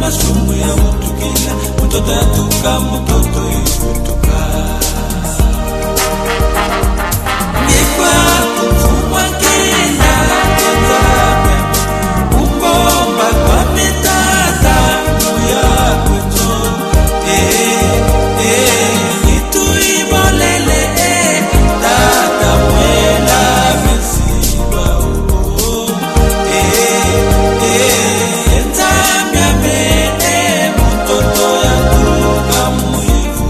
masumu ya mutukila mutoto yatuka mutoto ikutuka ngikwa kufumwa kina kenzabe umbomba kwa mitata muya kwetu itu ibolele tata mwela mesiba enzambia mene mutoto yatuka muivu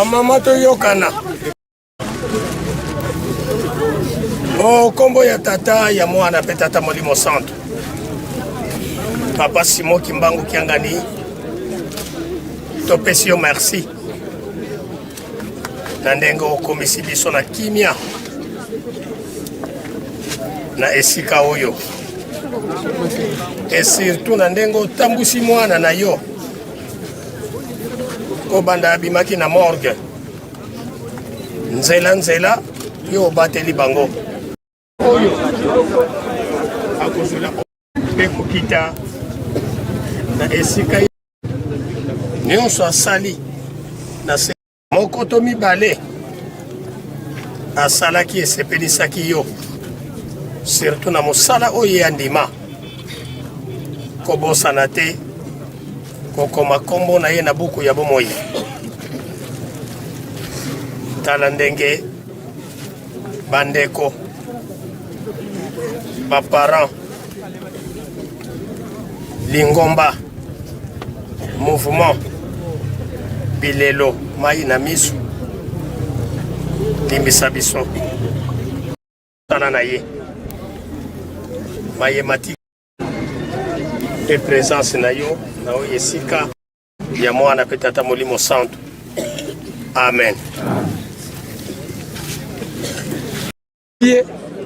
Bamama toyokana. Oh, kombo ya tata ya mwana pe tata Molimo Centre. Papa Simon Kimbangu Kiangani. Topesi yo merci. Na ndenge okomisi biso na kimia. Na esika oyo. Et surtout na ndenge otambusi mwana na yo. Kobanda abimaki na morgue. Nzela yo bateli bango. Oyo akozula pe kokita na esika nyonso asali na se moko to mibale asalaki esepelisaki yo surtout na mosala oyo ya ndima kobosana te kokoma kombo na ye na buku ya bomoi. Tala ndenge bandeko baparent lingomba mouvement bilelo mai na misu limbisa biso tala na ye mayemati e présence na yo na oyo esika ya mwana pe tata Molimo Centre. Amen.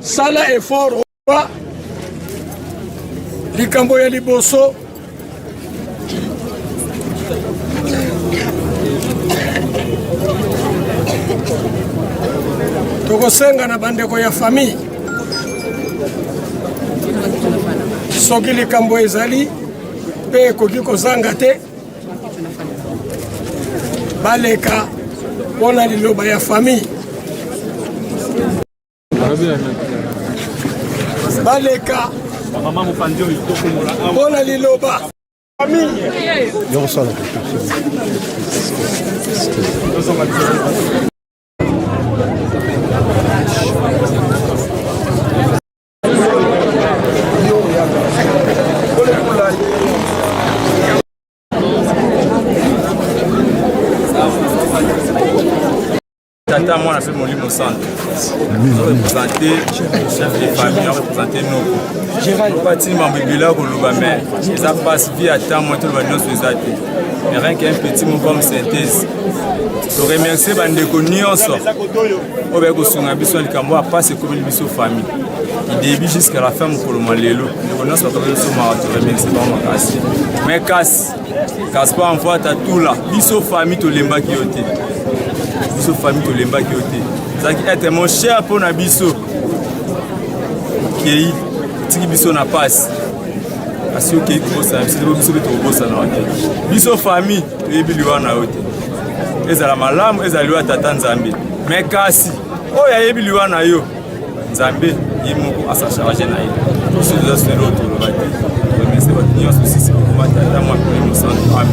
Sala effort oba likambo ya liboso tokosenga na bandeko ya famille soki likambo ezali pe ekoki kozanga te baleka mpona liloba ya famille baleka mpona liloba famille. Tata moi on a fait Molimo Centre. Nous représenter chef de famille, représenter nous. Nous partis Mambibila Koloba mais ça passe vite à temps moi tout le monde sur ça. Mais rien qu'un petit mot comme synthèse. Je remercie bandeko nyonso. Obe ko sunga biso likambo a passer comme biso famille. Il début jusqu'à la fin mokolo malelo. Nous connaissons pas biso ma to remercie ba makasi. Mais casse pas en fois ta tout là. Biso famille to lemba ki yote. Biso famille to lemba ki yote. Ça qui est mon cher pour na biso. Qui tiki biso na passe. Parce que qui bossa, c'est biso to bossa na yote. Biso famille to yebiliwa na yote. Ezala malamu ezaliwa tata Nzambe. Mais kasi oya yebiliwa na yo. Nzambe yimoko asa charger na ye. Tout ce que c'est l'autre le bâti. Remercier votre union aussi c'est pour tata moi pour nous centre. Amen.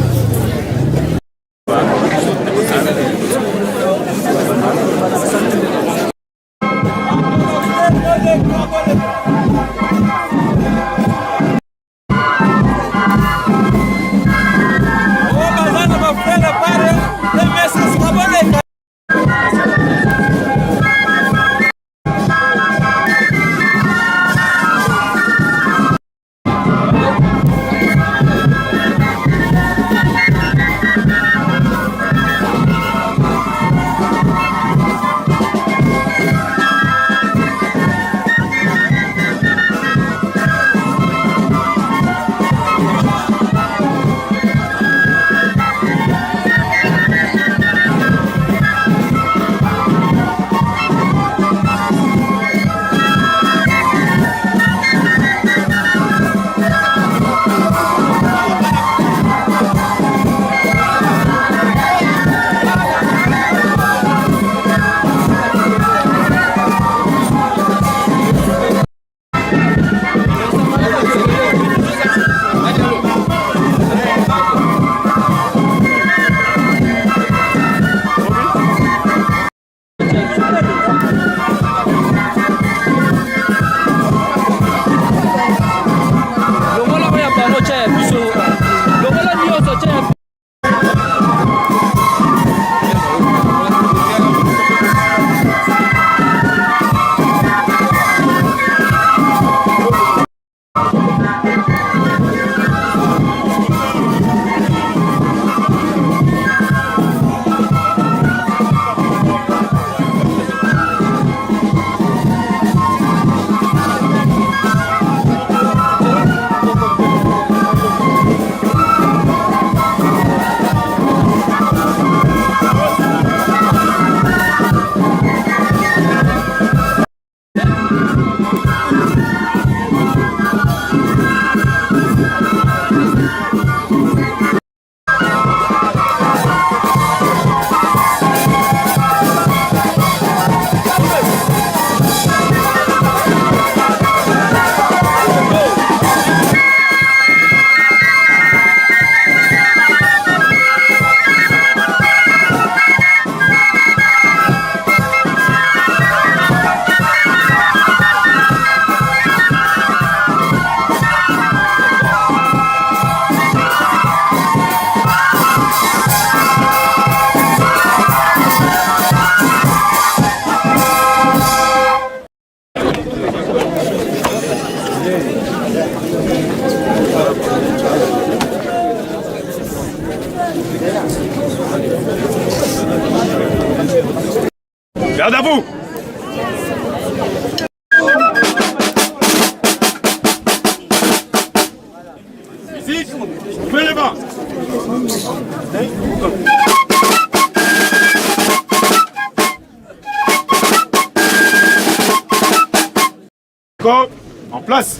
D'accord. En place.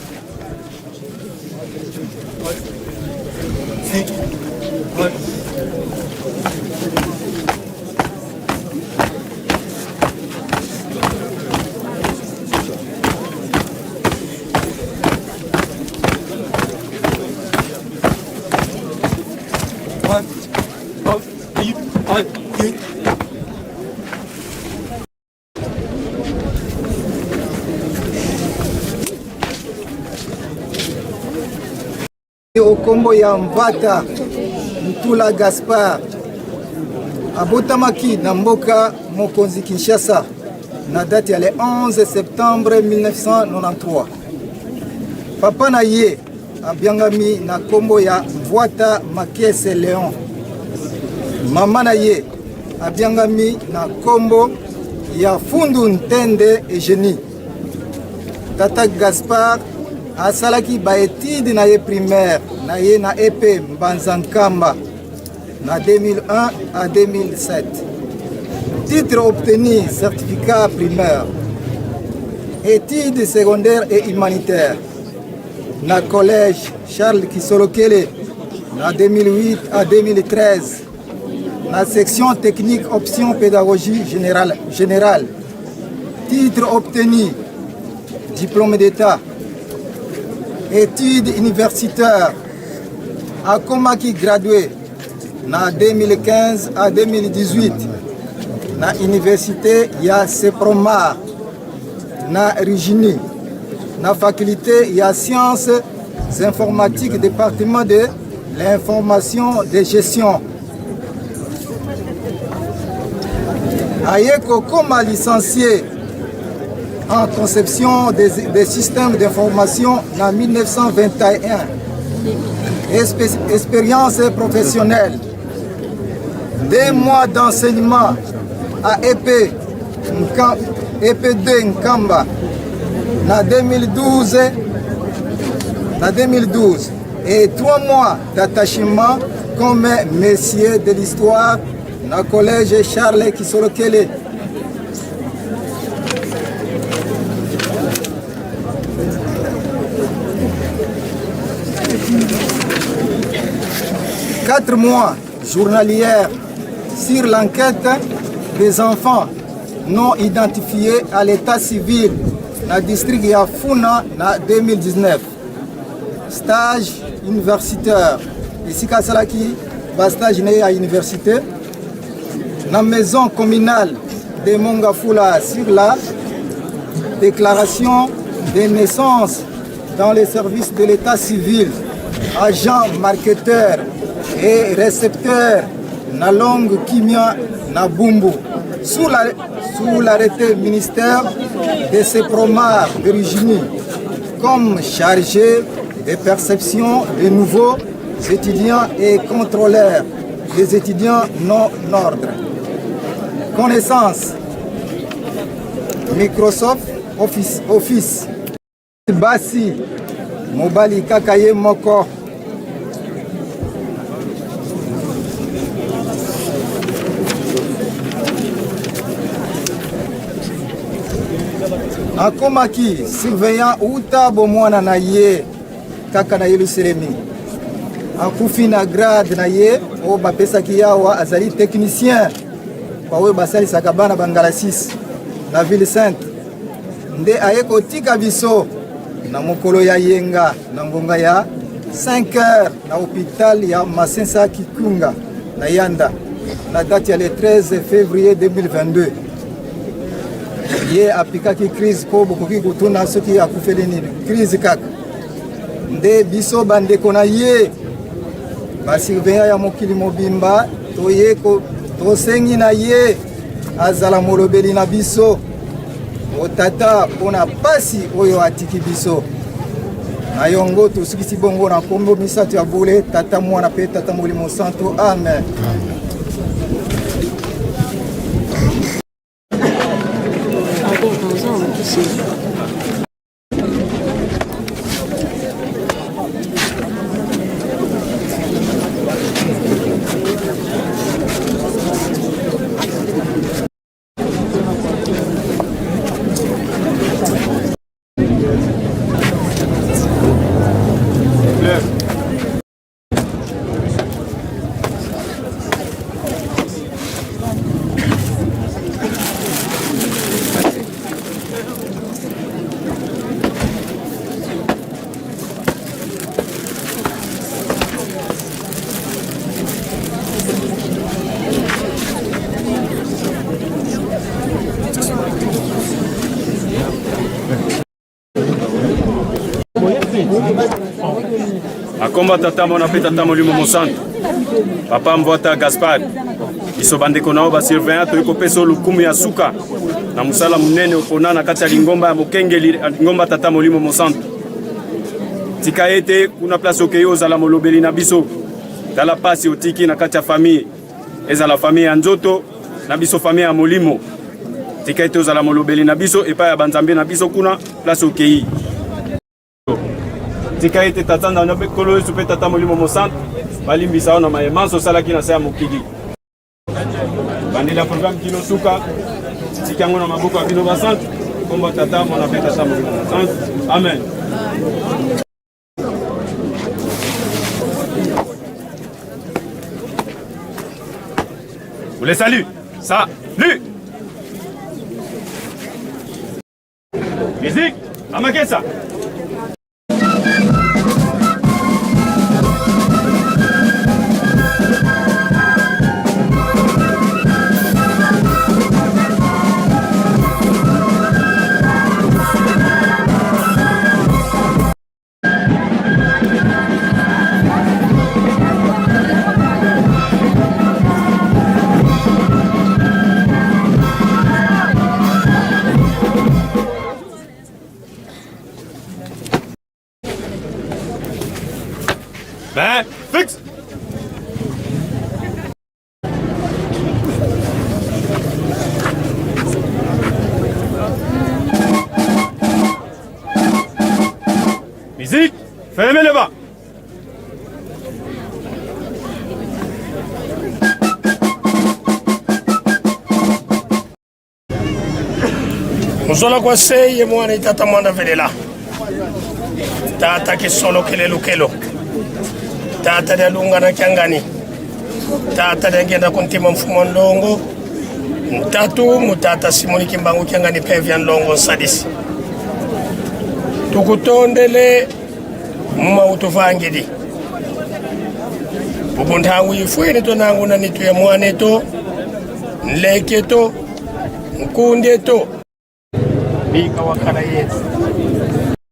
Okombo ya Mvata Mutula Gaspard abotamaki na mboka mokonzi Kinshasa na date ya le 11 septembre 1993. Papa na ye abiangami na kombo ya Mvata Makese Léon. Mama na ye abiangami na kombo ya Fundu Ntende Eugénie. Tata Gaspard asalaki ba étude na ye primaire na ye na EP Mbanzankamba na 2001 à 2007. Titre obtenu certificat primaire. Études secondaires et humanitaires na collège Charles Kisolokele na 2008 à 2013. Na section technique option pédagogie générale. Titre obtenu diplôme d'état. Études universitaires akomaki gradué na 2015 à 2018 na université ya Sepromar na Rigini na faculté ya sciences informatiques département de l'information de gestion. Ayeko comme licencié en conception des systèmes d'information en 1921. Expérience professionnelle. 2 mois d'enseignement à EP2 Nkamba en 2012 et 3 mois d'attachement comme messier de l'histoire dans le collège Charles Kisolokele. « 4 mois journalières sur l'enquête des enfants non identifiés à l'état civil dans le district Yafuna en 2019. Stage universitaire. Ici, Kassalaki, stage à l'université. Dans la maison communale de Mongafula sur la déclaration de naissance dans les services de l'état civil. Agent marketeur et récepteur na langue kimia na bumbu sous l'arrêté ministère de Sepromar d'origine comme chargé de perception de nouveaux étudiants et contrôleur des étudiants non ordre. Connaissance Microsoft Office Basi Mobali Kakaye Moko. Akomaki surveillant uta bomwana na ye kaka na yelu seremi. Akufi na grade na ye o bapesaki yawa azali technicien pawe basali sakabana bangala 6 na ville sainte. Nde ayeko tika biso na mokolo ya yenga na ngonga ya 5 heures na hôpital ya Masensa Kikunga na Yanda na date ya le 13 février 2022. Ye apikaki crise po bokoki kutuna soki akufeli nini crise kaka. Nde biso bandeko na ye basurveillant ya mokili mobimba toyeko tosengi na ye azala molobeli na biso otata pona pasi oyo atiki biso na yongo tosukisi bongo na kombo misato ya bule tata mwana pe tata molimo santo amen. akomba tata mona pe tata molimo mosantu papa Mvota Gaspard biso bandeko nao basurveillant toyei kopesa lukumu ya suka na mosala monene opona na kati ya lingomba ya mokengeli lingomba tata molimo mosantu tika ete kuna place okei ozala molobeli na biso tala pasi otiki na kati ya famille ezala famille ya nzoto na biso famille ya molimo tika ete ozala molobeli na biso epai ya banzambe na biso kuna place okei tika ete tata na kolo Yesu pe tata molimo mosantu balimbisa ona mayemanso osalaki na se ya mokili bandela programme kilo suka tika yango na maboko ya bino basantu komba tata mona pe tata molimo mosantu amen. Vous les saluez. Salut. Musique, Amakesa. Ben, fixe. Musique, fermez le bas. Muzola kwa seye mwana itata mwanda velela tata kisolo kelelo kelo tata de lunga na kyangani tata de ngenda kuntima mfumo ndongo mtatu mutata Simoni Kimbangu kyangani pevya ndongo sadisi tukutondele muma utuvangidi ubundangu ifueni to nangu na nitu ya mwaneto nleketo nkundeto bika wakala yetu